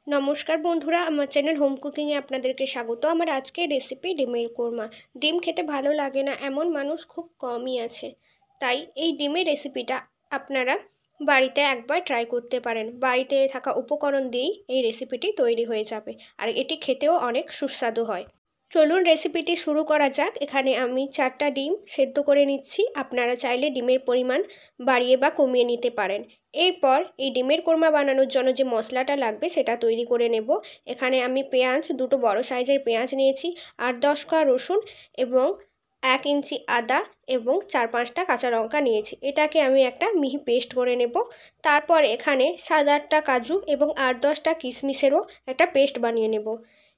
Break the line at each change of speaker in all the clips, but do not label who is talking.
নমস্কার বন্ধুরা, আমার চ্যানেল হোম কুকিংয়ে আপনাদেরকে স্বাগত। আমার আজকের রেসিপি ডিমের কোরমা। ডিম খেতে ভালো লাগে না এমন মানুষ খুব কমই আছে, তাই এই ডিমের রেসিপিটা আপনারা বাড়িতে একবার ট্রাই করতে পারেন। বাড়িতে থাকা উপকরণ দিয়েই এই রেসিপিটি তৈরি হয়ে যাবে, আর এটি খেতেও অনেক সুস্বাদু হয়। চলুন রেসিপিটি শুরু করা যাক। এখানে আমি 4টা ডিম সেদ্ধ করে নিচ্ছি। আপনারা চাইলে ডিমের পরিমাণ বাড়িয়ে বা কমিয়ে নিতে পারেন। এরপর এই ডিমের কোরমা বানানোর জন্য যে মশলাটা লাগবে সেটা তৈরি করে নেব। এখানে আমি পেঁয়াজ, দুটো বড় সাইজের পেঁয়াজ নিয়েছি, আর 10 কোয়া রসুন এবং 1 ইঞ্চি আদা এবং 4-5টা কাঁচা লঙ্কা নিয়েছি। এটাকে আমি একটা মিহি পেস্ট করে নেব। তারপর এখানে 7-8টা কাজু এবং 8-10টা কিশমিশেরও একটা পেস্ট বানিয়ে নেব।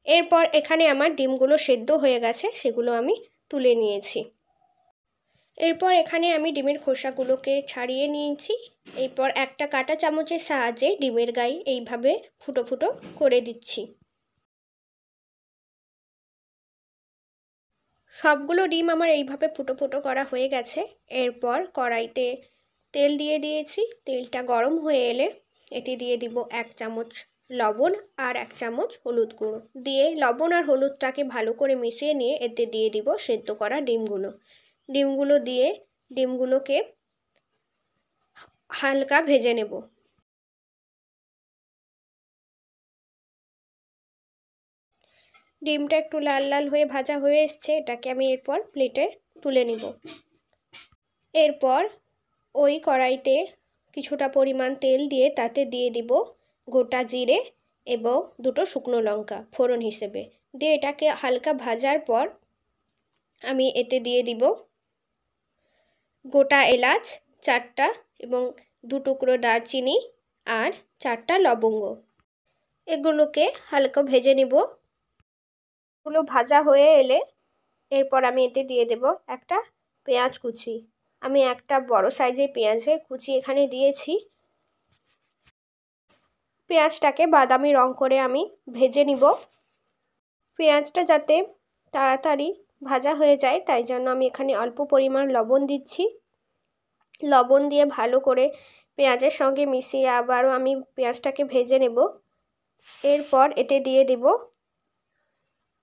এরপর এখানে আমার ডিমগুলো সেদ্ধ হয়ে গেছে, সেগুলো আমি তুলে নিয়েছি। এরপর এখানে আমি ডিমের খোসাগুলোকে ছাড়িয়ে নিয়েছি। এরপর একটা কাঁটা চামচের সাহায্যে ডিমের গায়ে এইভাবে ফুটো ফুটো করে দিচ্ছি। সবগুলো ডিম আমার এইভাবে ফুটো ফুটো করা হয়ে গেছে। এরপর কড়াইতে তেল দিয়ে দিয়েছি। তেলটা গরম হয়ে এলে এতে দিয়ে দিব 1 চামচ লবণ আর 1 চামচ হলুদ গুঁড়ো দিয়ে লবণ আর হলুদটাকে ভালো করে মিশিয়ে নিয়ে এতে দিয়ে দিব সেদ্ধ করা ডিমগুলো দিয়ে ডিমগুলোকে হালকা ভেজে নেব। ডিমটা একটু লাল লাল হয়ে ভাজা হয়ে এসছে, এটাকে আমি এরপর প্লেটে তুলে নিব। এরপর ওই কড়াইতে কিছুটা পরিমাণ তেল দিয়ে তাতে দিয়ে দিব গোটা জিরে এবং 2টো শুকনো লঙ্কা ফোড়ন হিসেবে দিয়ে এটাকে হালকা ভাজার পর আমি এতে দিয়ে দিব গোটা এলাচ 4টা এবং 2 টুকরো দারচিনি আর 4টা লবঙ্গ। এগুলোকে হালকা ভেজে নেব। এগুলো ভাজা হয়ে এলে এরপর আমি এতে দিয়ে দেব একটা পেঁয়াজ কুচি। আমি একটা বড় সাইজের পেঁয়াজের কুচি এখানে দিয়েছি। পেঁয়াজটাকে বাদামি রং করে আমি ভেজে নিব। পেঁয়াজটা যাতে তাড়াতাড়ি ভাজা হয়ে যায় তাই জন্য আমি এখানে অল্প পরিমাণ লবণ দিচ্ছি। লবণ দিয়ে ভালো করে পেঁয়াজের সঙ্গে মিশিয়ে আবারও আমি পেঁয়াজটাকে ভেজে নেব। এরপর এতে দিয়ে দেব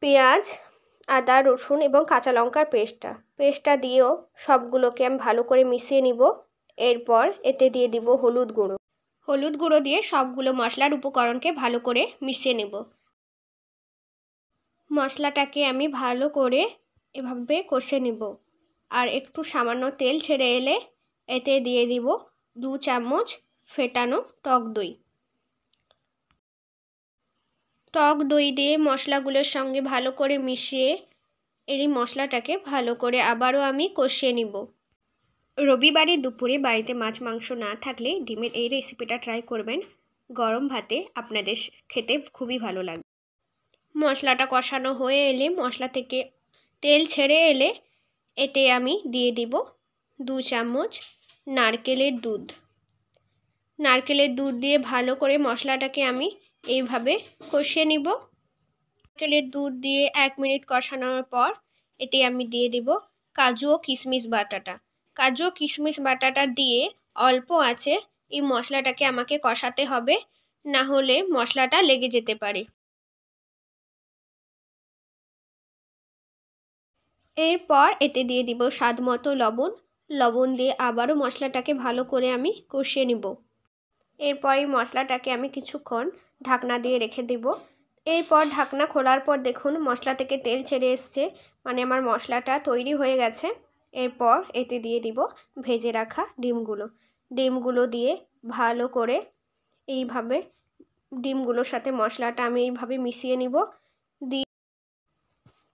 পেঁয়াজ, আদা, রসুন এবং কাঁচা লঙ্কার পেস্টটা দিয়েও সবগুলোকে আমি ভালো করে মিশিয়ে নিব। এরপর এতে দিয়ে দিব হলুদ গুঁড়ো দিয়ে সবগুলো মশলার উপকরণকে ভালো করে মিশিয়ে নেব। মশলাটাকে আমি ভালো করে এভাবে কষে নেব। আর একটু সামান্য তেল ছেড়ে এলে এতে দিয়ে দিব 2 চামচ ফেটানো টক দই দিয়ে মশলাগুলোর সঙ্গে ভালো করে মিশিয়ে এই মশলাটাকে ভালো করে আবারও আমি কষিয়ে নিব। রবিবারে দুপুরে বাড়িতে মাছ মাংস না থাকলে ডিমের এই রেসিপিটা ট্রাই করবেন। গরম ভাতে আপনাদের খেতে খুবই ভালো লাগবে। মশলাটা কষানো হয়ে এলে মশলা থেকে তেল ছেড়ে এলে এতে আমি দিয়ে দিব 2 চামচ নারকেলের দুধ দিয়ে ভালো করে মশলাটাকে আমি এইভাবে কষিয়ে নিব। নারকেলের দুধ দিয়ে 1 মিনিট কষানোর পর এতে আমি দিয়ে দিব কাজু ও কিশমিশ বাটাটা দিয়ে অল্প আঁচে এই মশলাটাকে আমাকে কষাতে হবে, না হলে মশলাটা লেগে যেতে পারে। এরপর এতে দিয়ে দিব স্বাদ মতো লবণ দিয়ে আবারও মশলাটাকে ভালো করে আমি কষিয়ে নিব। এরপর এই মশলাটাকে আমি কিছুক্ষণ ঢাকনা দিয়ে রেখে দেব। এরপর ঢাকনা খোলার পর দেখুন মশলা থেকে তেল ছেড়ে এসছে, মানে আমার মশলাটা তৈরি হয়ে গেছে। এরপর এতে দিয়ে দিব ভেজে রাখা ডিমগুলো দিয়ে ভালো করে এইভাবে ডিমগুলোর সাথে মশলাটা আমি এইভাবে মিশিয়ে নিব। দিয়ে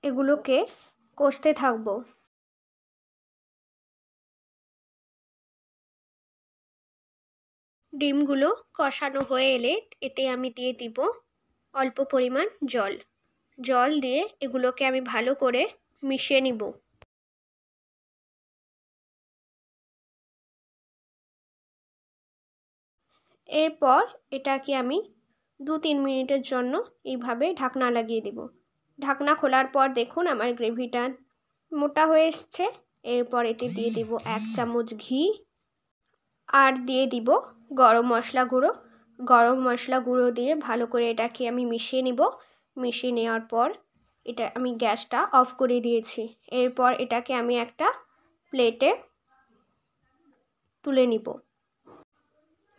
এগুলোকে কষতে থাকবো। ডিমগুলো কষানো হয়ে এলে এতে আমি দিয়ে দিব অল্প পরিমাণ জল দিয়ে এগুলোকে আমি ভালো করে মিশিয়ে নিব। এরপর এটাকে আমি 2-3 মিনিটের জন্য এইভাবে ঢাকনা লাগিয়ে দেব। ঢাকনা খোলার পর দেখুন আমার গ্রেভিটা মোটা হয়ে এসছে। এরপর এতে দিয়ে দিব 1 চামচ ঘি আর দিয়ে দিব গরম মশলা গুঁড়ো গরম মশলা গুঁড়ো দিয়ে ভালো করে এটাকে আমি মিশিয়ে নিব। মিশিয়ে নেওয়ার পর এটা আমি গ্যাসটা অফ করে দিয়েছি। এরপর এটাকে আমি একটা প্লেটে তুলে নিব।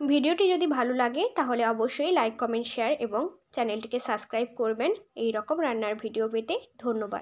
ভিডিওটি যদি ভালো লাগে তাহলে অবশ্যই লাইক, কমেন্ট, শেয়ার এবং চ্যানেলটিকে সাবস্ক্রাইব করবেন এই রকম রান্নার ভিডিও পেতে। ধন্যবাদ।